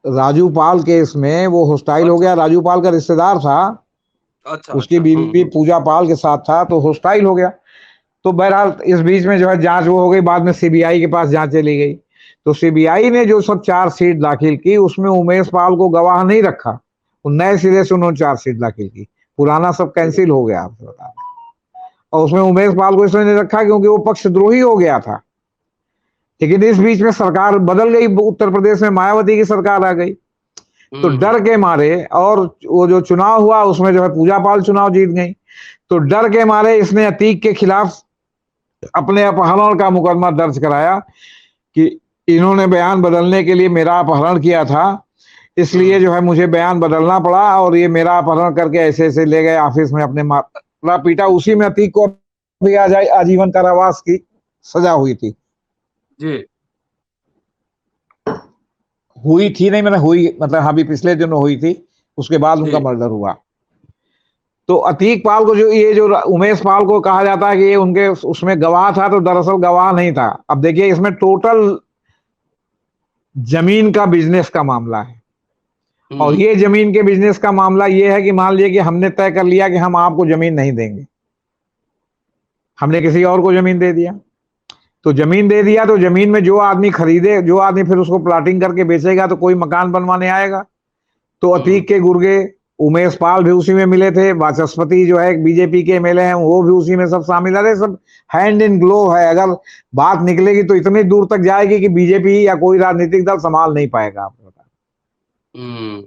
राजू पाल केस में वो हॉस्टाइल हो अच्छा गया, राजू पाल का रिश्तेदार था, अच्छा उसकी अच्छा। बीवी पूजा पाल के साथ था, तो हॉस्टाइल हो गया। तो बहरहाल इस बीच में जो है जांच वो हो गई, बाद में सीबीआई के पास जांच चली गई। तो सीबीआई ने जो सब चार्जशीट दाखिल की, उसमें उमेश पाल को गवाह नहीं रखा, वो नए सिरे से उन्होंने चार्जशीट दाखिल की, पुराना सब कैंसिल हो गया आपको बता। और उसमें उमेश पाल को इसलिए नहीं रखा क्योंकि वो पक्षद्रोही हो गया था। लेकिन इस बीच में सरकार बदल गई, उत्तर प्रदेश में मायावती की सरकार आ गई, तो हम्म डर के मारे, और वो जो चुनाव हुआ उसमें जो है पूजा पाल चुनाव जीत गई, तो डर के मारे इसने अतीक के खिलाफ अपने अपहरण का मुकदमा दर्ज कराया कि इन्होंने बयान बदलने के लिए मेरा अपहरण किया था, इसलिए हम्म। जो है मुझे बयान बदलना पड़ा, और ये मेरा अपहरण करके ऐसे ऐसे ले गए ऑफिस में, अपने मारा पीटा। उसी में अतीक को भी आजीवन कारावास की सजा हुई थी, जी हुई थी नहीं मतलब हुई, मतलब अभी पिछले दिनों हुई थी, उसके बाद उनका जी। मर्डर हुआ। तो अतीक पाल को, जो ये जो उमेश पाल को कहा जाता है कि ये उनके उसमें गवाह था, तो दरअसल गवाह नहीं था। अब देखिए इसमें टोटल जमीन का बिजनेस का मामला है, और हम्म ये जमीन के बिजनेस का मामला ये है कि मान लीजिए कि हमने तय कर लिया कि हम आपको जमीन नहीं देंगे, हमने किसी और को जमीन दे दिया, तो जमीन दे दिया, तो जमीन में जो आदमी खरीदे, जो आदमी फिर उसको प्लाटिंग करके बेचेगा, तो कोई मकान बनवाने आएगा। तो हम्म अतीक के गुर्गे उमेश पाल भी उसी में मिले थे, वाचस्पति जो है बीजेपी के एमएलए हैं, वो भी उसी में सब शामिल है, सब हैंड इन ग्लो है। अगर बात निकलेगी तो इतनी दूर तक जाएगी कि बीजेपी या कोई राजनीतिक दल संभाल नहीं पाएगा, आपको बता। हम्म।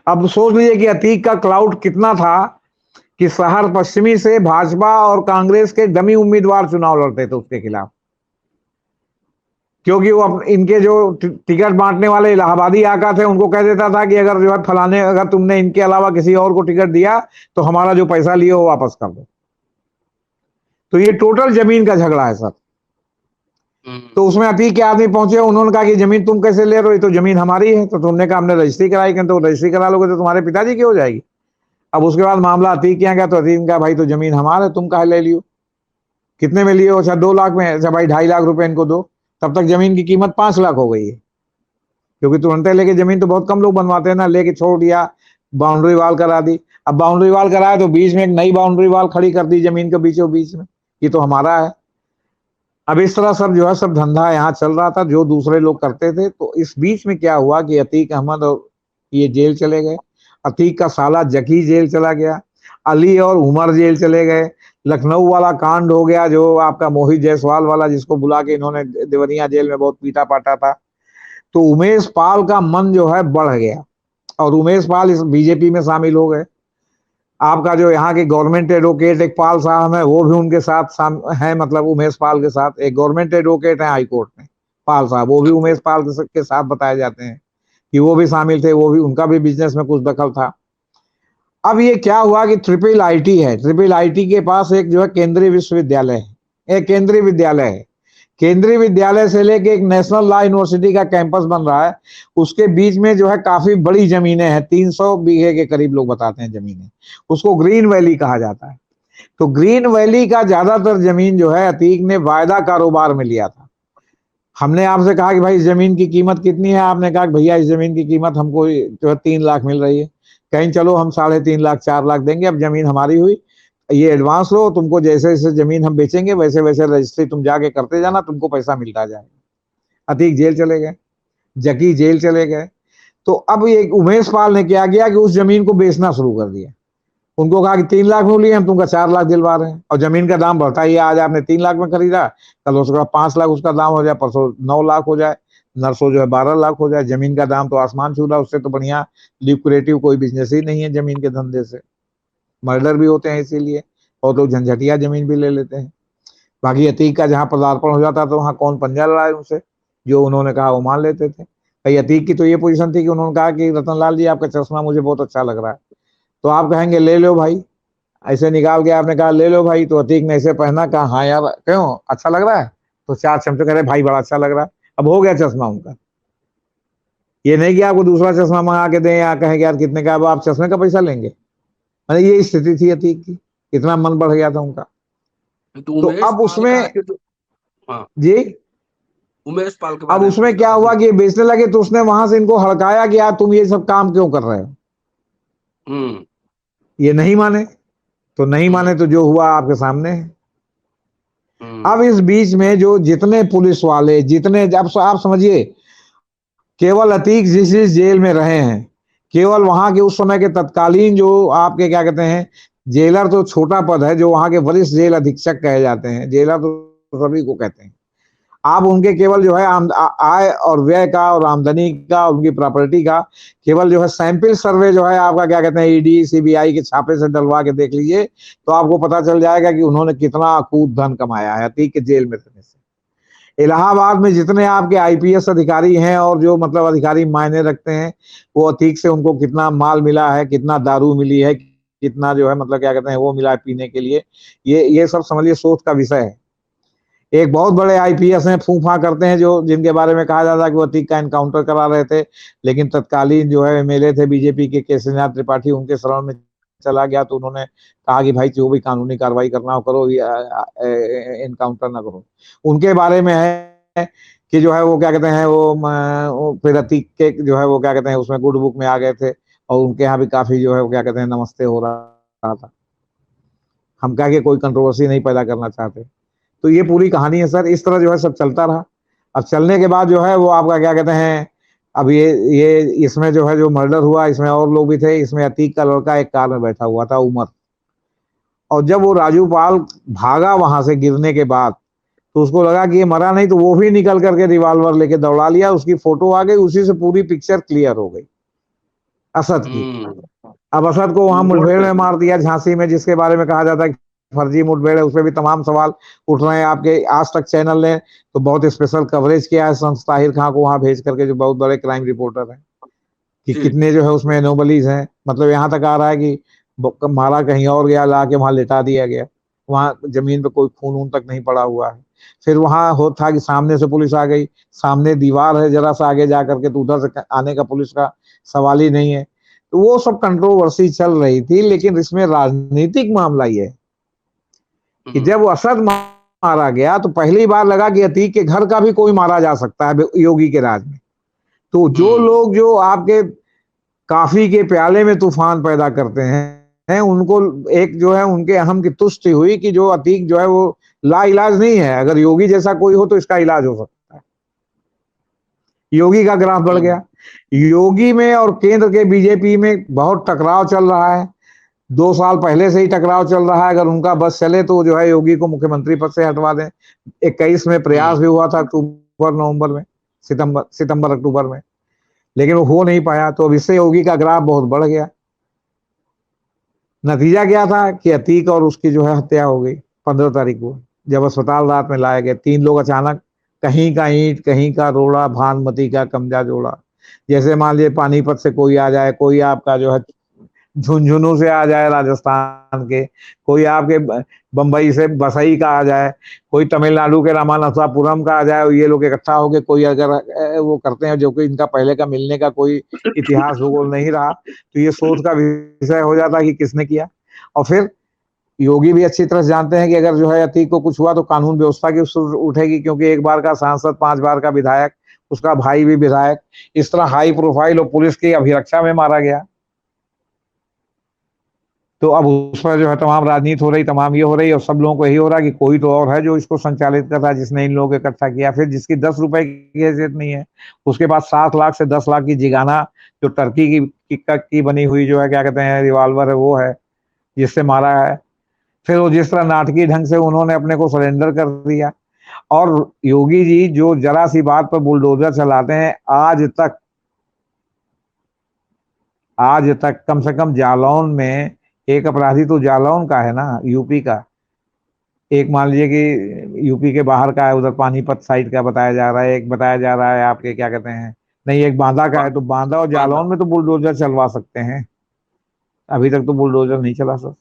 अब सोच लीजिए कि अतीक का क्लाउड कितना था, कि शहर पश्चिमी से भाजपा और कांग्रेस के डमी उम्मीदवार चुनाव लड़ते थे उसके खिलाफ, क्योंकि वो इनके जो टिकट बांटने वाले इलाहाबादी आका थे, उनको कह देता था कि अगर जो है फलाने, अगर तुमने इनके अलावा किसी और को टिकट दिया तो हमारा जो पैसा लिए वो वापस कर दो। तो ये टोटल जमीन का झगड़ा है सर। तो उसमें अतीक के आदमी पहुंचे, उन्होंने कहा कि जमीन तुम कैसे ले रहे हो, ये तो जमीन हमारी है। तो तुमने कहा हमने रजिस्ट्री कराई, तो रजिस्ट्री करा लोगे तो तुम्हारे पिताजी की हो जाएगी। अब उसके बाद मामला अतीक के यहाँ गया, तो अतीक ने कहा भाई तो जमीन हमारा है, तुम कहा ले लियो। कितने में लिए हो? अच्छा 2 लाख में। अच्छा भाई 2.5 लाख रुपए इनको दो। तब तक जमीन की कीमत 5 लाख हो गई है, क्योंकि तुरंत लेके जमीन तो बहुत कम लोग बनवाते हैं ना, लेके छोड़ दिया, बाउंड्री वाल करा दी। अब बाउंड्री वाल कराया तो बीच में एक नई बाउंड्री वाल खड़ी कर दी जमीन के बीचों बीच में, ये तो हमारा है। अब इस तरह सब जो है सब धंधा यहाँ चल रहा था, जो दूसरे लोग करते थे। तो इस बीच में क्या हुआ कि अतीक अहमद और ये जेल चले गए, अतीक का साला जकी जेल चला गया, अली और उमर जेल चले गए। लखनऊ वाला कांड हो गया, जो आपका मोहित जायसवाल वाला, जिसको बुला के इन्होंने देवरिया जेल में बहुत पीटा पाटा था। तो उमेश पाल का मन जो है बढ़ गया, और उमेश पाल इस बीजेपी में शामिल हो गए। आपका जो यहाँ के गवर्नमेंट एडवोकेट एक पाल साहब है, वो भी उनके साथ है, मतलब उमेश पाल के साथ एक गवर्नमेंट एडवोकेट है हाईकोर्ट में, पाल साहब, वो भी उमेश पाल के साथ बताए जाते हैं कि वो भी शामिल थे, वो भी, उनका भी बिजनेस में कुछ दखल था। अब ये क्या हुआ कि ट्रिपल आईटी है, ट्रिपल आईटी के पास एक जो है केंद्रीय विश्वविद्यालय है, एक केंद्रीय विद्यालय है। केंद्रीय विद्यालय से लेके एक नेशनल लॉ यूनिवर्सिटी का कैंपस बन रहा है, उसके बीच में जो है काफी बड़ी जमीनें हैं, 300 बीघे के करीब लोग बताते हैं जमीनें, उसको ग्रीन वैली कहा जाता है। तो ग्रीन वैली का ज्यादातर जमीन जो है अतीक ने वायदा कारोबार में लिया था। हमने आपसे कहा कि भाई इस जमीन की कीमत कितनी है, आपने कहा कि भैया इस जमीन की कीमत हमको जो है 3 लाख मिल रही है। कहीं चलो हम 3.5 लाख 4 लाख देंगे, अब जमीन हमारी हुई, ये एडवांस लो, तुमको जैसे जैसे जमीन हम बेचेंगे वैसे वैसे रजिस्ट्री तुम जाके करते जाना, तुमको पैसा मिलता जाएगा। अतीक जेल चले गए, जकी जेल चले गए। तो अब ये उमेश पाल ने क्या किया कि उस जमीन को बेचना शुरू कर दिया। उनको कहा कि 3 लाख में लिए, हम तुमका 4 लाख दिलवा रहे हैं, और जमीन का दाम बढ़ता ही, आज आपने 3 लाख में खरीदा, कल उसका 5 लाख उसका दाम हो जाए, परसों 9 लाख हो जाए, नरसों जो है 12 लाख हो जाए। जमीन का दाम तो आसमान छू रहा, उससे तो बढ़िया लिक्विडेटिव कोई बिजनेस ही नहीं है जमीन के धंधे से। मर्डर भी होते हैं इसीलिए, और लोग झंझटिया जमीन भी ले लेते हैं। बाकी अतीक का जहां पदार्पण हो जाता तो वहां कौन पंजा लड़ाए उनसे, जो उन्होंने कहा वो मान लेते थे। भाई अतीक की तो ये पोजीशन थी कि उन्होंने कहा कि रतनलाल जी आपका चश्मा मुझे बहुत अच्छा लग रहा है, तो आप कहेंगे ले लो भाई, ऐसे निकाल के आपने कहा ले लो भाई, तो अतीक ने ऐसे पहना, कहा हाँ यार क्यों अच्छा लग रहा है, तो चार चमचे कह रहे भाई बड़ा अच्छा लग रहा है, अब हो गया चश्मा उनका। ये नहीं कि आपको दूसरा चश्मा मंगा के दें या कहें यार कितने का, अब आप चश्मे का पैसा लेंगे। मैंने ये स्थिति थी अतीक की, इतना मन बढ़ गया था उनका। तो तो उमेश अब पाल का उसमें कि जो, हाँ, जी, उमेश पाल के अब बारे में उसमें पूछ रहा क्या था हुआ मैं। कि बेचने लगे, तो उसने वहां से इनको हड़काया कि यार तुम ये सब काम क्यों कर रहे हो। हम्म ये नहीं माने, तो नहीं हम्म माने तो जो हुआ आपके सामने है। अब हम्म इस बीच में जो जितने पुलिस वाले जितने, अब आप समझिए, केवल अतीक जिस जेल में रहे हैं, केवल वहां के उस समय के तत्कालीन जो आपके क्या कहते हैं, जेलर तो छोटा पद है, जो वहां के वरिष्ठ जेल अधीक्षक कहे जाते हैं, जेलर तो सभी को कहते हैं। आप उनके केवल जो है आय और व्यय का और आमदनी का, उनकी प्रॉपर्टी का केवल जो है सैंपल सर्वे जो है आपका क्या कहते हैं, ईडी सीबीआई के छापे से डलवा के देख लीजिए, तो आपको पता चल जाएगा कि उन्होंने कितना अकूत धन कमाया है अतीक के जेल में रहने से। इलाहाबाद में जितने आपके आईपीएस अधिकारी हैं और जो मतलब अधिकारी मायने रखते हैं, वो अतीक से उनको कितना माल मिला है, कितना दारू मिली है, कितना जो है मतलब क्या कहते हैं वो मिला है पीने के लिए, ये सब समझिए सोच का विषय है। एक बहुत बड़े आईपीएस हैं, फूफा करते हैं, जो जिनके बारे में कहा जाता है कि वो अतीक का एनकाउंटर करा रहे थे, लेकिन तत्कालीन जो है एमएलए थे बीजेपी के केसरीनाथ त्रिपाठी, उनके शरण में चला गया, तो उन्होंने कहा कि भाई जो भी कानूनी कार्रवाई करना हो करो, एनकाउंटर ना करो। उनके बारे में है कि जो है वो क्या कहते हैं वो फिर अतीक के जो है वो क्या कहते हैं उसमें गुड बुक में आ गए थे, और उनके यहाँ भी काफी जो है वो क्या कहते हैं नमस्ते हो रहा था। हम कह के कोई कंट्रोवर्सी नहीं पैदा करना चाहते। तो ये पूरी कहानी है सर, इस तरह जो है सब चलता रहा। अब चलने के बाद जो है वो आपका क्या कहते हैं, अब ये इसमें जो है जो मर्डर हुआ, इसमें और लोग भी थे, इसमें अतीक का लड़का एक कार में बैठा हुआ था, उमर। और जब वो राजू पाल भागा वहां से गिरने के बाद, तो उसको लगा कि ये मरा नहीं, तो वो भी निकल करके रिवॉल्वर लेके दौड़ा लिया, उसकी फोटो आ गई, उसी से पूरी पिक्चर क्लियर हो गई असद की। हम्म अब असद को वहां नोट मुठभेड़ कर में लिया। मार दिया झांसी में, जिसके बारे में कहा जाता है कि फर्जी मुठभेड़ है, उसमें भी तमाम सवाल उठ रहे हैं। आपके आज तक चैनल ने तो बहुत स्पेशल कवरेज किया है संत ताहिर खां को वहां भेज करके, जो बहुत बड़े क्राइम रिपोर्टर हैं, कि जी कितने जो है उसमें एनोमलीज हैं। मतलब यहाँ तक आ रहा है कि मारा कहीं और गया, ला के वहां लिटा दिया गया, वहां जमीन पे कोई खून ऊन तक नहीं पड़ा हुआ है। फिर वहां हो था कि सामने से पुलिस आ गई, सामने दीवार है जरा सा आगे जा करके, तो उधर से आने का पुलिस का सवाल ही नहीं है। तो वो सब कंट्रोवर्सी चल रही थी, लेकिन इसमें राजनीतिक मामला ये है कि हम्म जब वो असद मारा गया, तो पहली बार लगा कि अतीक के घर का भी कोई मारा जा सकता है योगी के राज में। तो जो हम्म लोग जो आपके काफी के प्याले में तूफान पैदा करते हैं, उनको एक जो है उनके अहम की तुष्टि हुई कि जो अतीक जो है वो ला इलाज नहीं है, अगर योगी जैसा कोई हो तो इसका इलाज हो सकता है। योगी का ग्राफ बढ़ हम्म गया। योगी में और केंद्र के बीजेपी में बहुत टकराव चल रहा है, 2 साल पहले से ही टकराव चल रहा है। अगर उनका बस चले तो जो है योगी को मुख्यमंत्री पद से हटवा दें। 21 में प्रयास हम्म भी हुआ था, अक्टूबर नवंबर में, सितंबर अक्टूबर में, लेकिन वो हो नहीं पाया। तो अब इससे योगी का ग्राफ बहुत बढ़ गया। नतीजा क्या था कि अतीक और उसकी जो है हत्या हो गई 15 तारीख को, जब अस्पताल रात में लाए गए। 3 लोग अचानक, कहीं का ईंट कहीं का रोड़ा, भानुमति का कमजा जोड़ा। जैसे मान लीजिए पानीपत से कोई आ जाए, कोई आपका जो है झुंझुनू से आ जाए राजस्थान के, कोई आपके बंबई से बसई का आ जाए, कोई तमिलनाडु के रामानथापुरम का आ जाए, और ये लोग इकट्ठा होकर कोई अगर वो करते हैं जो कि इनका पहले का मिलने का कोई इतिहास भूगोल नहीं रहा, तो ये शोध का विषय हो जाता है कि किसने किया। और फिर योगी भी अच्छी तरह जानते हैं कि अगर जो है अतीक को कुछ हुआ तो कानून व्यवस्था की उठेगी, क्योंकि एक बार का सांसद, 5 बार का विधायक, उसका भाई भी विधायक, इस तरह हाई प्रोफाइल और पुलिस की अभिरक्षा में मारा गया। तो अब उस पर जो है तमाम राजनीति हो रही, तमाम ये हो रही, और सब लोगों को यही हो रहा कि कोई तो और है जो इसको संचालित कर रहा है, जिसने इन लोगों को इकट्ठा किया। फिर जिसकी 10 रुपए की हैसियत नहीं है, उसके पास 7 लाख से 10 लाख की जिगाना, जो टर्की की बनी हुई जो है क्या कहते हैं रिवॉल्वर है, वो है जिससे मारा है। फिर वो जिस तरह नाटकीय ढंग से उन्होंने अपने को सरेंडर कर दिया। और योगी जी जो जरा सी बात पर बुलडोजर चलाते हैं, आज तक कम से कम जालौन में एक अपराधी तो जालौन का है ना, यूपी का। एक मान लीजिए कि यूपी के बाहर का है, उधर पानीपत साइड का बताया जा रहा है, एक बताया जा रहा है आपके क्या कहते हैं नहीं, एक बांदा का है, तो बांदा और बांदा। जालौन में तो बुलडोजर चलवा सकते हैं। अभी तक तो बुलडोजर नहीं चला सर।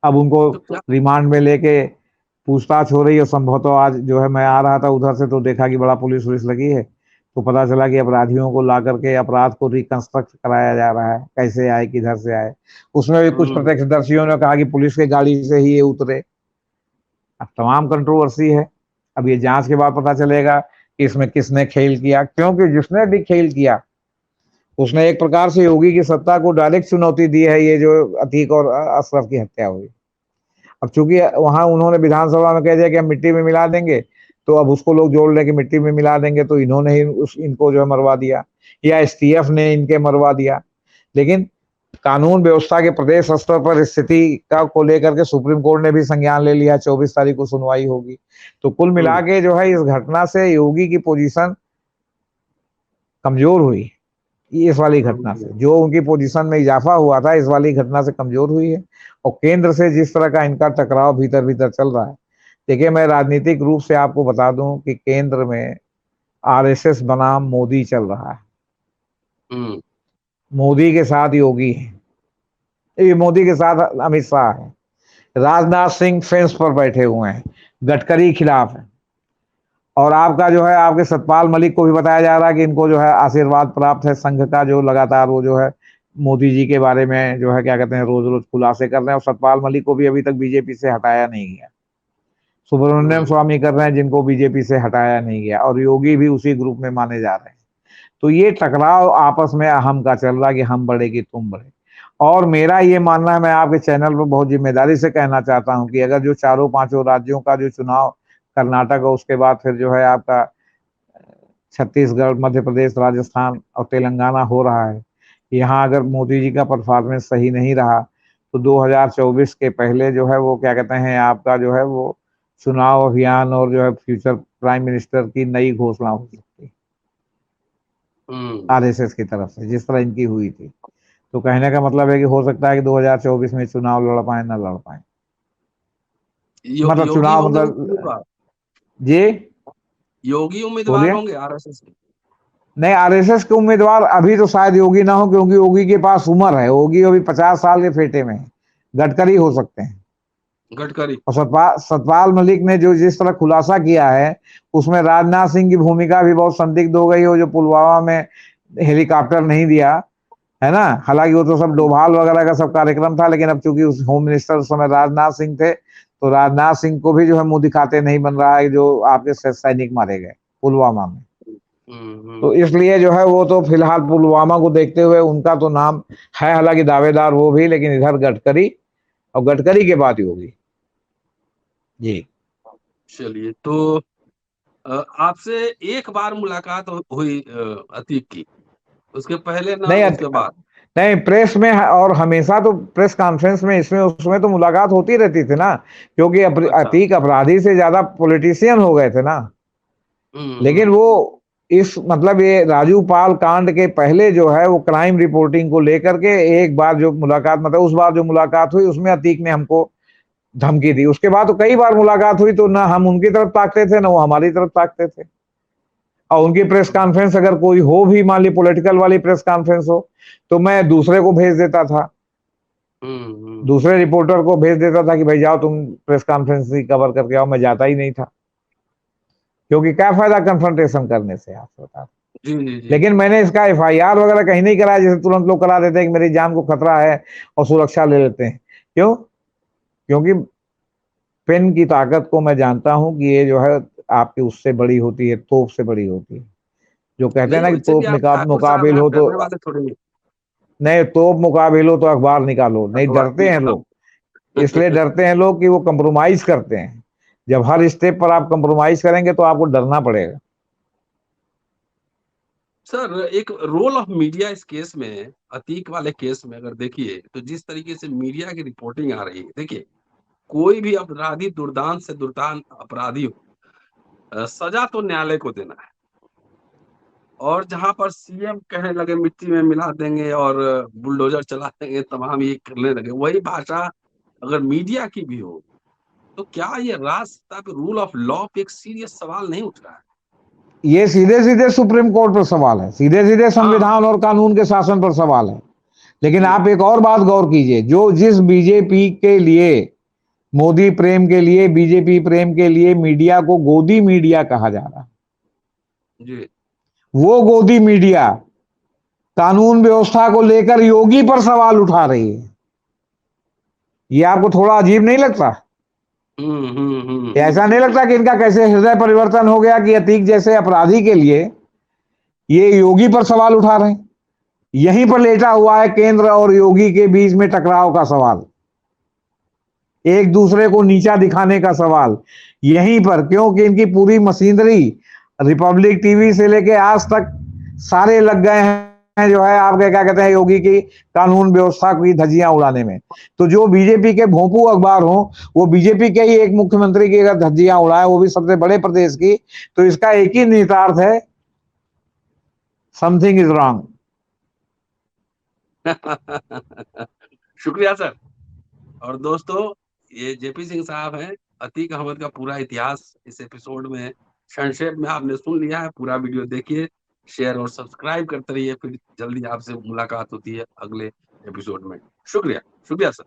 अब उनको तो क्या? रिमांड में लेके पूछताछ हो रही है। संभवतः आज जो है, मैं आ रहा था उधर से तो देखा कि बड़ा पुलिस वुलिस लगी है, तो पता चला कि अपराधियों को ला करके अपराध को रिकंस्ट्रक्ट कराया जा रहा है, कैसे आए, किधर से आए। उसमें भी कुछ हम्म प्रत्यक्षदर्शियों ने कहा कि पुलिस के गाड़ी से ही ये उतरे। अब तमाम कंट्रोवर्सी है। अब ये जांच के बाद पता चलेगा कि इसमें किसने खेल किया, क्योंकि जिसने भी खेल किया उसने एक प्रकार से योगी की सत्ता को डायरेक्ट चुनौती दी है। ये जो अतीक और अशरफ की हत्या हुई, अब चूंकि वहां उन्होंने विधानसभा में कह दिया कि हम मिट्टी में मिला देंगे, तो अब उसको लोग जोड़ लें कि मिट्टी में मिला देंगे, तो इन्होंने ही इनको जो है मरवा दिया, या एसटीएफ ने इनके मरवा दिया। लेकिन कानून व्यवस्था के प्रदेश स्तर पर स्थिति का को लेकर के सुप्रीम कोर्ट ने भी संज्ञान ले लिया। 24 तारीख को सुनवाई होगी। तो कुल मिला हम्म के जो है, इस घटना से योगी की पोजीशन कमजोर हुई। इस वाली घटना से जो उनकी पोजीशन में इजाफा हुआ था, इस वाली घटना से कमजोर हुई है। और केंद्र से जिस तरह का इनका टकराव भीतर भीतर चल रहा है, देखिए मैं राजनीतिक रूप से आपको बता दूं कि केंद्र में आरएसएस बनाम मोदी चल रहा है। हम्म मोदी के साथ योगी है, ये मोदी के साथ अमित शाह है, राजनाथ सिंह फेंस पर बैठे हुए हैं, गडकरी खिलाफ है। और आपका जो है, आपके सतपाल मलिक को भी बताया जा रहा है कि इनको जो है आशीर्वाद प्राप्त है संघ का, जो लगातार वो जो है मोदी जी के बारे में जो है क्या कहते हैं, रोज रोज खुलासे कर रहे हैं। और सतपाल मलिक को भी अभी तक बीजेपी से हटाया नहीं गया। सुब्रमण्यम हम्म स्वामी कर रहे हैं, जिनको बीजेपी से हटाया नहीं गया, और योगी भी उसी ग्रुप में माने जा रहे हैं। तो ये टकराव आपस में अहम का चल रहा है कि हम बड़े कि तुम बड़े। और मेरा ये मानना है, मैं आपके चैनल पर बहुत जिम्मेदारी से कहना चाहता हूं कि अगर जो चारों पांचों राज्यों का जो चुनाव, कर्नाटक और उसके बाद फिर जो है आपका छत्तीसगढ़, मध्य प्रदेश, राजस्थान और तेलंगाना हो रहा है, यहाँ अगर मोदी जी का परफॉर्मेंस सही नहीं रहा, तो 2024 के पहले जो है वो क्या कहते हैं, आपका जो है वो चुनाव अभियान और जो है फ्यूचर प्राइम मिनिस्टर की नई घोषणा हो सकती है हम्म आरएसएस की तरफ से, जिस तरह इनकी हुई थी। तो कहने का मतलब है कि हो सकता है कि 2024 में चुनाव लड़ पाए ना लड़ पाए। मतलब योगी चुनाव होंगे मतलब उम्मीदवार? जी योगी उम्मीदवार बोलिए। होंगे आरएसएस के? नहीं, आरएसएस के उम्मीदवार अभी तो शायद योगी ना हो, क्योंकि योगी के पास उम्र है, योगी अभी 50 साल के फेटे में है। गडकरी हो सकते हैं। गडकरी। और सतपाल मलिक ने जो जिस तरह खुलासा किया है, उसमें राजनाथ सिंह की भूमिका भी बहुत संदिग्ध हो गई हो, जो पुलवामा में हेलीकॉप्टर नहीं दिया है ना। हालांकि वो तो सब डोभाल वगैरह का सब कार्यक्रम था, लेकिन अब चूंकि उस होम मिनिस्टर उस समय राजनाथ सिंह थे, तो राजनाथ सिंह को भी जो है मुंह दिखाते नहीं बन रहा है, जो आपके सैनिक मारे गए पुलवामा में। तो हम्म। इसलिए जो है वो तो फिलहाल पुलवामा को देखते हुए उनका तो नाम है, हालांकि दावेदार वो भी, लेकिन इधर गडकरी, और गडकरी के बाद होगी। जी चलिए, तो आपसे एक बार मुलाकात हुई अतीक की, उसके पहले ना नहीं, उसके बाद? नहीं प्रेस में और हमेशा तो प्रेस कॉन्फ्रेंस में इसमें उसमें तो मुलाकात होती रहती थी ना, क्योंकि अच्छा। अतीक अपराधी से ज्यादा पॉलिटिशियन हो गए थे ना। लेकिन हम्म। वो इस मतलब ये राजू पाल कांड के पहले जो है वो क्राइम रिपोर्टिंग को लेकर के एक बार जो मुलाकात, मतलब उस बार जो मुलाकात हुई उसमें अतीक ने हमको धमकी दी। उसके बाद तो कई बार मुलाकात हुई, तो ना हम उनकी तरफ ताकते थे ना वो हमारी तरफ ताकते थे। और उनकी प्रेस कॉन्फ्रेंस अगर कोई हो भी, मान ली पॉलिटिकल वाली प्रेस कॉन्फ्रेंस हो, तो मैं दूसरे को भेज देता था, हम्म। दूसरे रिपोर्टर को भेज देता था कि भाई जाओ तुम प्रेस कॉन्फ्रेंस ही कवर करके आओ। मैं जाता ही नहीं था, क्योंकि क्या फायदा कन्फ्रंटेशन करने से, आप बता। जी जी जी। लेकिन मैंने इसका एफआईआर वगैरह कहीं नहीं कराया, जैसे तुरंत लोग करा देते हैं कि मेरी जान को खतरा है और सुरक्षा ले लेते हैं। क्यों? क्योंकि पेन की ताकत को मैं जानता हूं कि ये जो है आपकी उससे बड़ी होती है, तोप से बड़ी होती है। जो कहते हैं नहीं, ना कि वैसे भी तोप आप ठाकुर साहब हैं, मुकाबिल आप हो तो, डरने वाले थोड़ी हैं। नहीं तोप मुकाबिल हो तो अखबार निकालो, नहीं अखबार डरते हैं निकाल। लोग। इसलिए डरते हैं लोग कि वो कंप्रोमाइज करते हैं। जब हर स्टेप पर आप कंप्रोमाइज करेंगे तो आपको डरना पड़ेगा। सर, एक रोल ऑफ मीडिया इस केस में, अतीक वाले केस में अगर देखिए, तो जिस तरीके से मीडिया की रिपोर्टिंग आ रही है, देखिए कोई भी अपराधी, दुर्दांत से दुर्दांत अपराधी हो, सजा तो न्यायालय को देना है। और जहां पर सीएम कहने लगे मिट्टी में मिला देंगे और बुलडोजर चला देंगे, तमाम ये करने लगे, वही भाषा अगर मीडिया की भी हो, तो क्या ये राष्ट्र पे रूल ऑफ लॉ पे एक सीरियस सवाल नहीं उठ रहा है? ये सीधे सीधे सुप्रीम कोर्ट पर सवाल है, सीधे सीधे हाँ संविधान और कानून के शासन पर सवाल है। लेकिन जी आप एक और बात गौर कीजिए, जो जिस बीजेपी के लिए, मोदी प्रेम के लिए, बीजेपी प्रेम के लिए मीडिया को गोदी मीडिया कहा जा रहा है, जी वो गोदी मीडिया कानून व्यवस्था को लेकर योगी पर सवाल उठा रही है। ये आपको थोड़ा अजीब नहीं लगता? ऐसा नहीं लगता कि इनका कैसे हृदय परिवर्तन हो गया कि अतीक जैसे अपराधी के लिए ये योगी पर सवाल उठा रहे हैं? यहीं पर लेटा हुआ है केंद्र और योगी के बीच में टकराव का सवाल, एक दूसरे को नीचा दिखाने का सवाल यहीं पर, क्योंकि इनकी पूरी मशीनरी रिपब्लिक टीवी से लेके आज तक सारे लग गए हैं जो है आपके क्या कहते हैं योगी की कानून व्यवस्था की धज्जियां उड़ाने में। तो जो बीजेपी के भोंपू अखबार हो, वो बीजेपी के ही एक मुख्यमंत्री की अगर धज्जियां उड़ाए, वो भी सबसे बड़े प्रदेश की, तो इसका एक ही निहितार्थ है, समथिंग इज रॉन्ग। शुक्रिया सर। और दोस्तों, ये जेपी सिंह साहब हैं। अतीक अहमद का पूरा इतिहास इस एपिसोड में संक्षेप में आपने सुन लिया है। पूरा वीडियो देखिए, शेयर और सब्सक्राइब करते रहिए। फिर जल्दी आपसे मुलाकात होती है अगले एपिसोड में। शुक्रिया, शुक्रिया सर।